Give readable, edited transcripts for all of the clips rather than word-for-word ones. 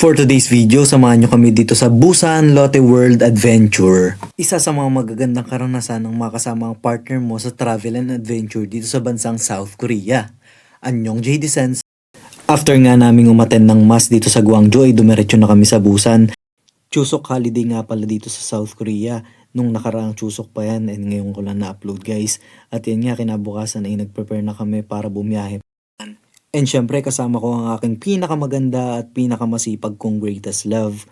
For today's video, samahan nyo kami dito sa Busan Lotte World Adventure. Isa sa mga magagandang karanasan ng makasama ang partner mo sa travel and adventure dito sa bansang South Korea. Anyong JD Sense. After nga naming umattend ng mass dito sa Gwangju ay dumiretso na kami sa Busan. Chuseok holiday nga pala dito sa South Korea. Nung nakaraang Chuseok pa yan and ngayon ko lang na-upload guys. At yan nga kinabukasan ay nag-prepare na kami para bumiyahe. And syempre kasama ko ang aking pinakamaganda at pinakamasipag kong greatest love.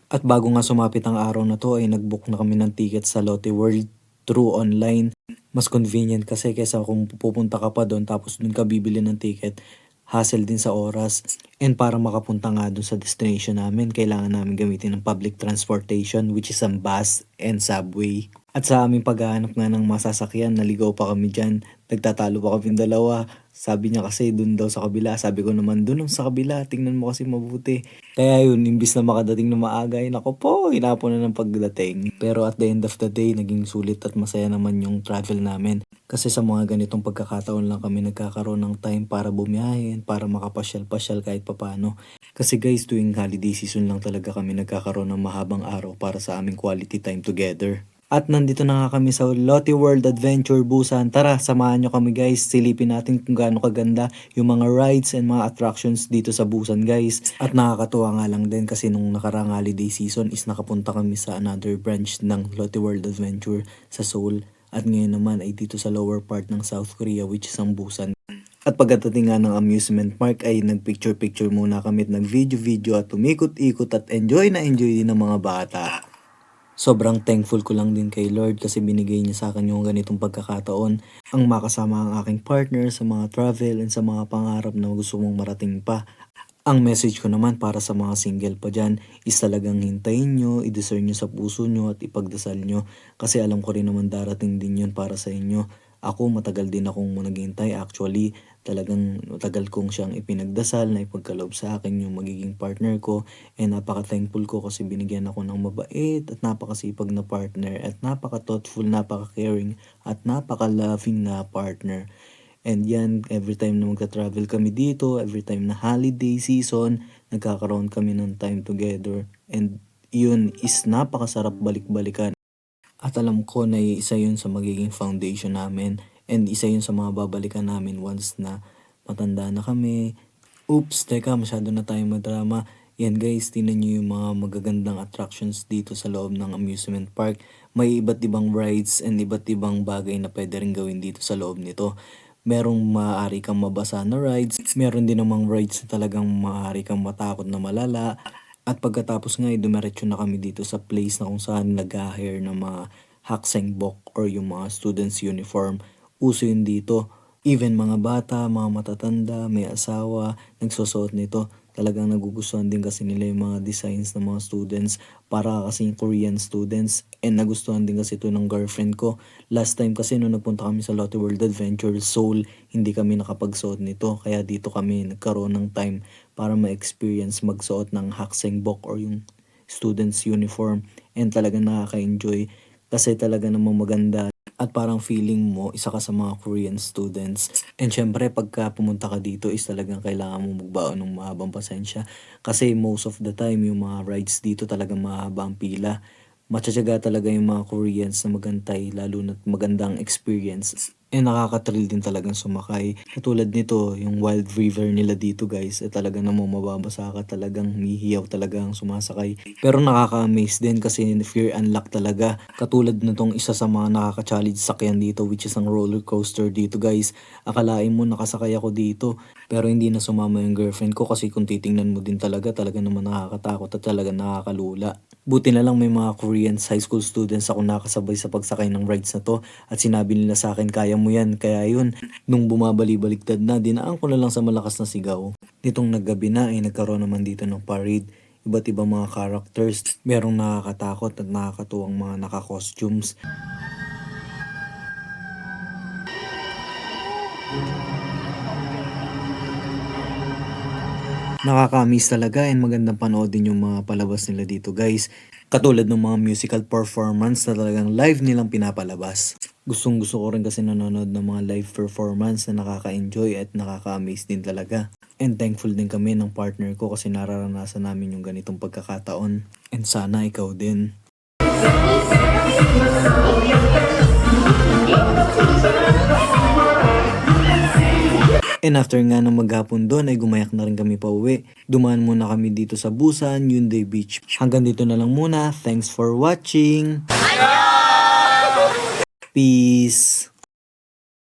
At bago nga sumapit ang araw na to ay nagbook na kami ng ticket sa Lotte World through online. Mas convenient kasi kaysa kung pupunta ka pa doon tapos doon ka bibili ng ticket. Hassle din sa oras. And para makapunta nga doon sa destination namin, kailangan namin gamitin ng public transportation which is ang bus and subway. At sa aming paghahanap nga ng masasakyan, naligaw pa kami dyan. Nagtatalo pa kami dalawa. Sabi niya kasi dun daw sa kabila. Sabi ko naman dun sa kabila. Tingnan mo kasi mabuti. Kaya yun, imbis na makadating na maaga, nako po, hinapon na ng pagdating. Pero at the end of the day, naging sulit at masaya naman yung travel namin. Kasi sa mga ganitong pagkakataon lang kami nagkakaroon ng time para bumiyahin, para makapasyal-pasyal kahit papano. Kasi guys, tuwing holiday season lang talaga kami nagkakaroon ng mahabang araw para sa aming quality time together. At nandito na nga kami sa Lotte World Adventure Busan. Tara, samahan nyo kami guys. Silipin natin kung gaano kaganda yung mga rides and mga attractions dito sa Busan guys. At nakakatuwa nga lang din kasi nung nakarang holiday season is nakapunta kami sa another branch ng Lotte World Adventure sa Seoul. At ngayon naman ay dito sa lower part ng South Korea which is ang Busan. At pagdating nga ng amusement park ay nagpicture-picture muna kami at nag-video-video at umikot-ikot at enjoy din ng mga bata. Sobrang thankful ko lang din kay Lord kasi binigay niya sa akin yung ganitong pagkakataon. Ang makasama ang aking partner sa mga travel and sa mga pangarap na gusto mong marating pa. Ang message ko naman para sa mga single pa dyan is talagang hintayin nyo, i-discern nyo sa puso nyo at ipagdasal nyo. Kasi alam ko rin naman darating din yun para sa inyo. Ako matagal din akong naghihintay actually. Talagang matagal kong siyang ipinagdasal na ipagkaloob sa akin yung magiging partner ko. And napaka-thankful ko kasi binigyan ako ng mabait at napakasipag na partner at napaka-thoughtful, napaka-caring at napaka-loving na partner. And yan, every time na magta-travel kami dito, every time na holiday season, nagkakaroon kami ng time together. And yun is napakasarap balik-balikan. At alam ko na isa yun sa magiging foundation namin and isa yun sa mga babalikan namin once na matanda na kami. Oops, teka, masyado na tayo madrama. Yan guys, tingnan nyo yung mga magagandang attractions dito sa loob ng amusement park. May iba't ibang rides and iba't ibang bagay na pwede rin gawin dito sa loob nito. Merong maaari kang mabasa na rides, meron din namang rides na talagang maaari kang matakot na malala. At pagkatapos nga, dumiretso na kami dito sa place na kung saan nag-hire ng mga haksaengbok or yung mga students uniform. Uso yun dito. Even mga bata, mga matatanda, may asawa, nagsusuot nito. Talagang nagugustuhan din kasi nila yung mga designs ng mga students para kasing Korean students. And nagustuhan din kasi ito ng girlfriend ko. Last time kasi nung nagpunta kami sa Lotte World Adventure Seoul, hindi kami nakapagsuot nito. Kaya dito kami nagkaroon ng time para ma-experience magsuot ng haksaengbok or yung students uniform. And talagang nakaka-enjoy kasi talaga namang maganda. At parang feeling mo, isa ka sa mga Korean students. And syempre, pagka pumunta ka dito is talagang kailangan mo magbaon ng mahabang pasensya. Kasi most of the time, yung mga rides dito talagang mahaba ang pila. Matyatsyaga talaga yung mga Koreans na magantay, lalo na't magandang experience. And nakaka-thrill din talagang sumakay. Katulad nito, yung wild river nila dito guys, talaga namang mababasa ka, talagang hihiyaw talaga ang sumasakay. Pero nakaka-amaze din kasi fear unlock talaga. Katulad nitong isa sa mga nakaka-challenge sakyan dito which is ang roller coaster dito guys. Akalain mo nakasakay ako dito pero hindi na sumama yung girlfriend ko kasi kung titingnan mo din talaga naman nakakatakot at talaga nakakalula. Buti na lang may mga Korean high school students ako nakasabay sa pagsakay ng rides na to at sinabi nila sa akin kaya mo yan. Kaya yun, nung bumabali-baliktad na, dinaan ko na lang sa malakas na sigaw. Nitong naggabi na ay nagkaroon naman dito ng parade. Iba't ibang mga characters. Merong nakakatakot at nakakatuwang mga naka-costumes. Nakakamiss talaga and magandang panoodin yung mga palabas nila dito guys. Katulad ng mga musical performance na talagang live nilang pinapalabas. Gustong gusto ko rin kasi nanonood ng mga live performance na nakaka-enjoy at nakaka-amaze din talaga. And thankful din kami ng partner ko kasi nararanasan namin yung ganitong pagkakataon. And sana ikaw din. And after nga ng maghapon doon ay gumayak na rin kami pa uwi. Dumaan muna kami dito sa Busan, Hyundai Beach. Hanggang dito na lang muna. Thanks for watching. Peace.